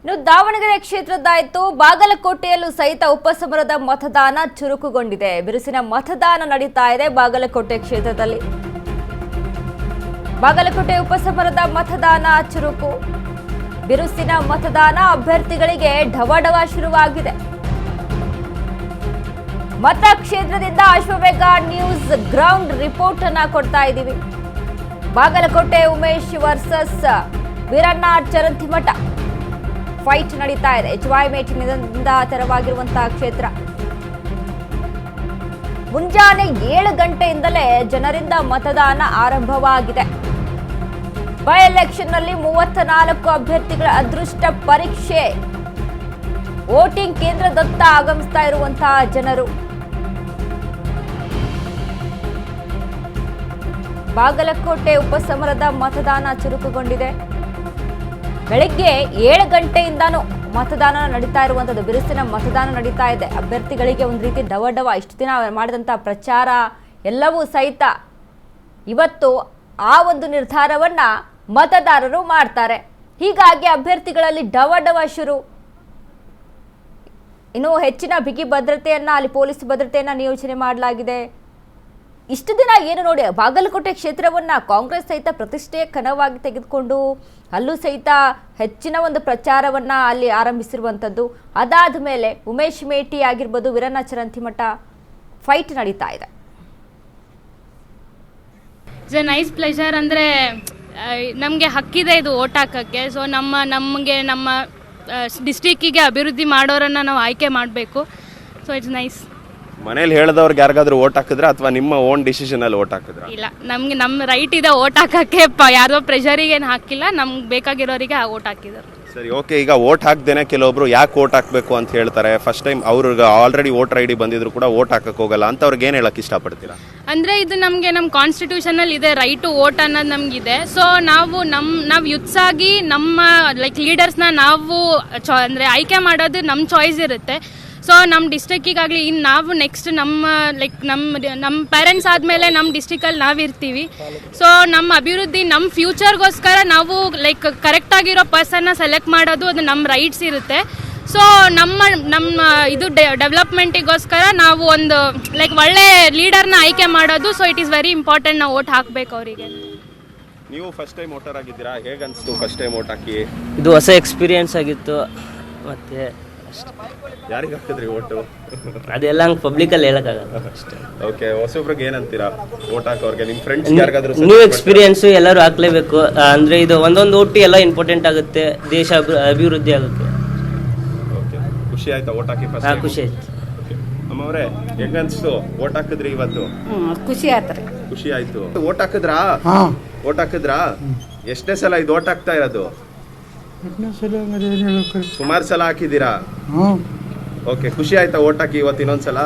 ಇನ್ನು ದಾವಣಗೆರೆ ಕ್ಷೇತ್ರದಾಯಿತು ಬಾಗಲಕೋಟೆಯಲ್ಲೂ ಸಹಿತ ಉಪಸಮರದ ಮತದಾನ ಚುರುಕುಗೊಂಡಿದೆ. ಬಿರುಸಿನ ಮತದಾನ ನಡೀತಾ ಇದೆ ಬಾಗಲಕೋಟೆ ಕ್ಷೇತ್ರದಲ್ಲಿ. ಬಾಗಲಕೋಟೆ ಉಪಸಮರದ ಮತದಾನ ಚುರುಕು, ಬಿರುಸಿನ ಮತದಾನ, ಅಭ್ಯರ್ಥಿಗಳಿಗೆ ಢವಢವ ಶುರುವಾಗಿದೆ. ಮತಕ್ಷೇತ್ರದಿಂದ ಅಶ್ವವೇಗ ನ್ಯೂಸ್ ಗ್ರೌಂಡ್ ರಿಪೋರ್ಟ್ ಅನ್ನ ಕೊಡ್ತಾ ಇದ್ದೀವಿ. ಬಾಗಲಕೋಟೆ ಉಮೇಶ್ ವರ್ಸಸ್ ವೀರಣ್ಣ ಚರಂತಿಮಠ ಫೈಟ್ ನಡೀತಾ ಇದೆ. ಮೇಟಿನಿಂದ ತೆರವಾಗಿರುವಂತಹ ಕ್ಷೇತ್ರ. ಮುಂಜಾನೆ 7 ಗಂಟೆಯಿಂದಲೇ ಜನರಿಂದ ಮತದಾನ ಆರಂಭವಾಗಿದೆ. ಬೈ ಎಲೆಕ್ಷನ್ ನಲ್ಲಿ 34 ಅಭ್ಯರ್ಥಿಗಳ ಅದೃಷ್ಟ ಪರೀಕ್ಷೆ. ವೋಟಿಂಗ್ ಕೇಂದ್ರದತ್ತ ಆಗಮಿಸ್ತಾ ಇರುವಂತಹ ಜನರು. ಬಾಗಲಕೋಟೆ ಉಪಸಮರದ ಮತದಾನ ಚುರುಕುಗೊಂಡಿದೆ. ಬೆಳಗ್ಗೆ 7 ಗಂಟೆಯಿಂದಾನು ಮತದಾನ ನಡೀತಾ ಇರುವಂಥದ್ದು, ಬಿರುಸಿನ ಮತದಾನ ನಡೀತಾ ಇದೆ. ಅಭ್ಯರ್ಥಿಗಳಿಗೆ ಒಂದು ರೀತಿ ಡವಡವ, ಇಷ್ಟು ದಿನ ಮಾಡಿದಂಥ ಪ್ರಚಾರ ಎಲ್ಲವೂ ಸಹಿತ ಇವತ್ತು ಆ ಒಂದು ನಿರ್ಧಾರವನ್ನ ಮತದಾರರು ಮಾಡ್ತಾರೆ. ಹೀಗಾಗಿ ಅಭ್ಯರ್ಥಿಗಳಲ್ಲಿ ಡವಡವ ಶುರು. ಇನ್ನು ಹೆಚ್ಚಿನ ಬಿಗಿ ಭದ್ರತೆಯನ್ನ, ಅಲ್ಲಿ ಪೊಲೀಸ್ ಭದ್ರತೆಯನ್ನ ನಿಯೋಜನೆ ಮಾಡಲಾಗಿದೆ. ಇಷ್ಟು ದಿನ ಏನು ನೋಡಿ, ಬಾಗಲಕೋಟೆ ಕ್ಷೇತ್ರವನ್ನ ಕಾಂಗ್ರೆಸ್ ಸಹಿತ ಪ್ರತಿಷ್ಠೆಯ ಕನವಾಗಿ ತೆಗೆದುಕೊಂಡು ಅಲ್ಲೂ ಸಹಿತ ಹೆಚ್ಚಿನ ಒಂದು ಪ್ರಚಾರವನ್ನ ಅಲ್ಲಿ ಆರಂಭಿಸಿರುವಂಥದ್ದು. ಅದಾದ ಮೇಲೆ ಉಮೇಶ್ ಮೇಟಿ ಆಗಿರ್ಬೋದು, ವೀರಣ್ಣ ಚರಂತಿಮಠ ಫೈಟ್ ನಡೀತಾ ಇದೆ. It's A nice pleasure. ಅಂದರೆ ನಮಗೆ ಹಕ್ಕಿದೆ ಇದು ಓಟ್ ಹಾಕೋಕ್ಕೆ. ಸೊ ನಮಗೆ ನಮ್ಮ ಡಿಸ್ಟ್ರಿಕ್ಕಿಗೆ ಅಭಿವೃದ್ಧಿ ಮಾಡೋರನ್ನು ನಾವು ಆಯ್ಕೆ ಮಾಡಬೇಕು. So it's nice. ಮನೇಲಿ ಹೇಳಿದವ್ರಿಗೆ ಯಾರಿಗಾದ್ರೂ ಓಟ್ ಹಾಕಿದ್ರೆ ಅಥವಾ ನಿಮ್ಮ ಓನ್ ಡಿಸಿಷನ್ ಅಲ್ಲಿ ಓಟ್ ಹಾಕಿದ್ರೆ? ಇಲ್ಲ, ನಮ್ಗೆ ನಮ್ಮ ರೈಟ್ ಇದೆ ಓಟ್ ಹಾಕಕ್ಕೆ. ಯಾರೋ ಪ್ರೆಷರಿಗೆ ಏನು ಹಾಕಿಲ್ಲ, ನಮ್ಗೆ ಬೇಕಾಗಿರೋರಿಗೆ ಓಟ್ ಹಾಕಿದ್ದಾರೆ. ಸರಿ, ಓಕೆ. ಈಗ ಓಟ್ ಹಾಕ್ದೇನೆ ಕೆಲವೊಬ್ರು ಯಾಕೆ ಓಟ್ ಹಾಕಬೇಕು ಅಂತ ಹೇಳ್ತಾರೆ. ಫಸ್ಟ್ ಟೈಮ್ ಅವ್ರಿಗೆ ಆಲ್ರೆಡಿ ವೋಟರ್ ಐಡಿ ಬಂದಿದ್ರು ಕೂಡ ಓಟ್ ಹಾಕಕ್ಕೆ ಹೋಗಲ್ಲ ಅಂತ ಅವ್ರಿಗೆ ಏನು ಹೇಳಕ್ಕೆ ಇಷ್ಟಪಡ್ತೀರಾ? ಅಂದರೆ ಇದು ನಮಗೆ ನಮ್ಮ ಕಾನ್ಸ್ಟಿಟ್ಯೂಷನಲ್ಲಿ ಇದೆ, ರೈಟ್ ಟು ವೋಟ್ ಅನ್ನೋದು ನಮಗಿದೆ. ಸೊ ನಾವು ಯುತ್ಸ್ ಆಗಿ ನಮ್ಮ ಲೀಡರ್ಸ್ನ ನಾವು ಅಂದರೆ ಆಯ್ಕೆ ಮಾಡೋದು ನಮ್ಮ ಚಾಯ್ಸ್ ಇರುತ್ತೆ. ಸೊ ನಮ್ಮ ಡಿಸ್ಟ್ರಿಕ್ಕಿಗಾಗಲಿ ಇನ್ನು ನಾವು ನೆಕ್ಸ್ಟ್ ನಮ್ಮ ಪೇರೆಂಟ್ಸ್ ಆದಮೇಲೆ ನಮ್ಮ ಡಿಸ್ಟ್ರಿಕ್ಕಲ್ಲಿ ನಾವು ಇರ್ತೀವಿ. ಸೊ ನಮ್ಮ ಅಭಿವೃದ್ಧಿ, ನಮ್ಮ ಫ್ಯೂಚರ್ಗೋಸ್ಕರ ನಾವು ಕರೆಕ್ಟಾಗಿರೋ ಪರ್ಸನ್ನ ಸೆಲೆಕ್ಟ್ ಮಾಡೋದು ಅದು ನಮ್ಮ ರೈಟ್ಸ್ ಇರುತ್ತೆ. ಸೊ ನಮ್ಮ ಇದು ಡೆವಲಪ್ಮೆಂಟಿಗೋಸ್ಕರ ನಾವು ಒಂದು ಒಳ್ಳೆ ಲೀಡರ್ನ ಆಯ್ಕೆ ಮಾಡೋದು. So it is very important. ನಾವು ವೋಟ್ ಹಾಕಬೇಕು ಅವರಿಗೆ. ನೀವು ಫಸ್ಟ್ ಟೈಮ್ ವೋಟರ್ ಆಗಿದ್ದೀರಾ, ಹೇಗೆ ಅನಿಸ್ತು ಫಸ್ಟ್ ಟೈಮ್ ವೋಟ್ ಹಾಕಿ? ಇದು ಹೊಸ ಎಕ್ಸ್ಪೀರಿಯನ್ಸ್ ಆಗಿತ್ತು. ಮತ್ತೆ ಯಾರಿಗೆ ಹಾಕಿದ್ರಿ ಓಟು? ಅದೆಲ್ಲ ಹಂಗೆ ಪಬ್ಲಿಕಲ್ಲಿ ಹೇಳೋಕ್ಕಾಗಲ್ಲ ಅಷ್ಟೇ. ಓಕೆ, ಹೊಸೊಬ್ರಿಗೆ ಏನಂತೀರಾ ವೋಟ್ ಹಾಕೋರಿಗೆ? ನಿಮ್ಮ ಫ್ರೆಂಡ್ಸ್ ಯಾರಿಗಾದ್ರೂ ನ್ಯೂ ಎಕ್ಸ್ಪೀರಿಯನ್ಸ್ ಎಲ್ಲರೂ ಹಾಕ್ಲೇಬೇಕು. ಅಂದರೆ ಇದು ಒಂದೊಂದು ಓಟಿ ಎಲ್ಲ ಇಂಪಾರ್ಟೆಂಟ್ ಆಗುತ್ತೆ, ದೇಶ ಅಭಿವೃದ್ಧಿ ಆಗುತ್ತೆ. ಓಕೆ, ಖುಷಿ ಆಯ್ತಾ ವೋಟ್ ಹಾಕಿ ಫಸ್ಟ್? ಖುಷಿ ಆಯ್ತು. ಅಮ್ಮವ್ರೆ, ಹೆಂಗನ್ಸ್ತು ವೋಟ್ ಹಾಕಿದ್ರಿ ಇವತ್ತು? ಖುಷಿ ಆಯ್ತು. ಖುಷಿ ಆಯ್ತು. ವೋಟ್ ಹಾಕಿದ್ರಾ? ವೋಟ್ ಹಾಕಿದ್ರಾ? ಎಷ್ಟೇ ಸಲ ಇದು ವೋಟ್ ಹಾಕ್ತಾ ಇರೋದು? ಸುಮಾರು ಸಲ ಹಾಕಿದ್ದೀರಾ? ಓಕೆ, ಖುಷಿ ಆಯ್ತಾ ವೋಟ್ ಹಾಕಿ ಇವತ್ತು ಇನ್ನೊಂದ್ಸಲ?